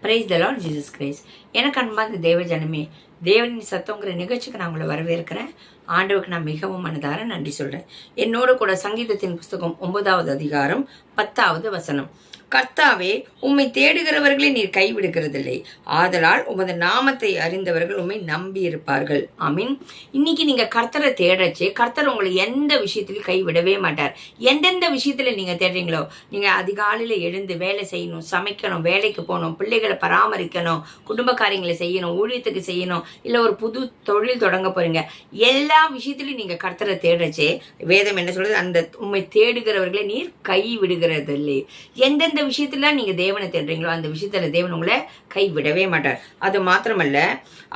Praise the Lord Jesus Christ. எனக்கு அன்பார்ந்த தேவ ஜனமே, தேவனின் சத்தங்கிற நிகழ்ச்சிக்கு நான் உங்களை வரவேற்கிறேன். ஆண்டவருக்கு நான் மிகவும் மனதார நன்றி சொல்றேன். என்னோட கூட சங்கீதத்தின் புஸ்தகம் 9வது அதிகாரம் 10வது வசனம். கர்த்தாவே, உம்மை தேடுகிறவர்களை நீர் கைவிடுகிறதில்லை, ஆதலால் உமது நாமத்தை அறிந்தவர்கள் உம்மை நம்பி இருப்பார்கள். ஆமீன். இன்னைக்கு நீங்க கர்த்தரை தேடச்சு, கர்த்தர் உங்களை எந்த விஷயத்திலும் கைவிடவே மாட்டார். எந்தெந்த விஷயத்துல நீங்க தேடுறீங்களோ, நீங்க அதிகாலையில எழுந்து வேலை செய்யணும், சமைக்கணும், வேலைக்கு போகணும், பிள்ளைகளை பராமரிக்கணும், குடும்ப காரியங்களை செய்யணும், ஊழியத்துக்கு செய்யணும், இல்ல ஒரு புது தொழில் தொடங்க போறீங்க, எல்லா விஷயத்திலும் நீங்க கர்த்தரை தேடச்சே வேதம் என்ன சொல்றது? அந்த உம்மை தேடுகிறவர்களை நீர் கைவிடுகிறதில்லை. எந்தெந்த விஷயத்துல நீங்க தேவனை தேடுறீங்களோ அந்த விஷயத்துல தேவன் உங்களை கைவிடவே மாட்டார். அது மாத்திரமல்ல,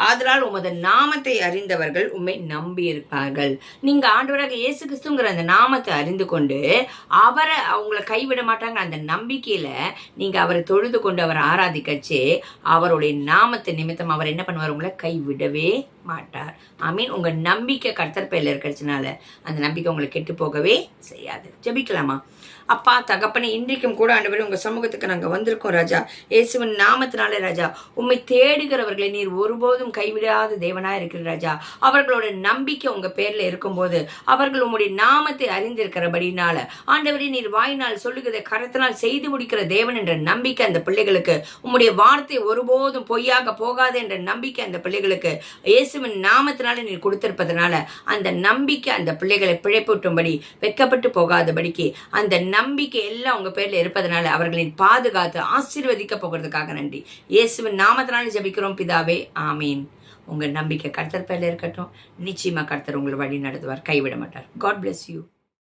ஆதலால் உமது நாமத்தை அறிந்தவர்கள் உம்மை நம்பி இருப்பார்கள். நீங்க ஆண்டவராக இயேசு கிறிஸ்துங்கிற அந்த நாமத்தை அறிந்து கொண்டு அவரை அவங்கள கைவிட மாட்டாங்க. அந்த நம்பிக்கையில நீங்க அவரை தொழுது கொண்டு அவரை ஆராதிக்கச்சு, அவருடைய நாமத்தை நிமித்தம் அவர் என்ன பண்ணுவார்? உங்களை கைவிடவே மாட்டார். ஆமீன். உங்க நம்பிக்கை கர்த்தர் பேர்ல இருக்கிறதுனால அந்த நம்பிக்கை உங்களை கெட்டு போகவே செய்யாது. ஜெபிக்கலாமா? அப்பா தகப்பனே, இன்றைக்கும் கூட ஆண்டவரே உங்க சமூகத்துக்கு நாங்க வந்திருக்கோம் ராஜா. இயேசுவின் நாமத்தினாலே ராஜா, உம்மை தேடுகிறவர்களை நீர் ஒருபோதும் கைவிடாத தேவனா இருக்கிற ராஜா. அவர்களோட நம்பிக்கை உங்க பேர்ல இருக்கும்போது அவர்கள் உம்முடைய நாமத்தை அறிந்திருக்கிறபடினால ஆண்டவரே, நீர் வாயினால் சொல்லுகிறத கரத்தினால் செய்து முடிக்கிற தேவன் என்ற நம்பிக்கை அந்த பிள்ளைகளுக்கு, உம்முடைய வார்த்தை ஒருபோதும் பொய்யாக போகாது என்ற நம்பிக்கை அந்த பிள்ளைகளுக்கு இயேசுவின் நாமத்தினால நீர் கொடுத்திருப்பதனால அந்த நம்பிக்கை அந்த பிள்ளைகளை பிழைப்பூட்டும்படி, வெட்கப்பட்டு போகாதபடிக்கு அந்த நம்பிக்கை எல்லாம் உங்க பேர்ல இருப்பதனால அவர்களின் பாதுகாத்து ஆசீர்வதிக்க போகிறதுக்காக நன்றி. இயேசுவின் நாமத்தினால ஜெபிக்கிறோம் பிதாவே, ஆமீன். உங்க நம்பிக்கை கர்த்தர் பேர்ல இருக்கட்டும். நிச்சயமா கர்த்தர் உங்களை வழி நடத்துவார், கைவிட மாட்டார். God bless you.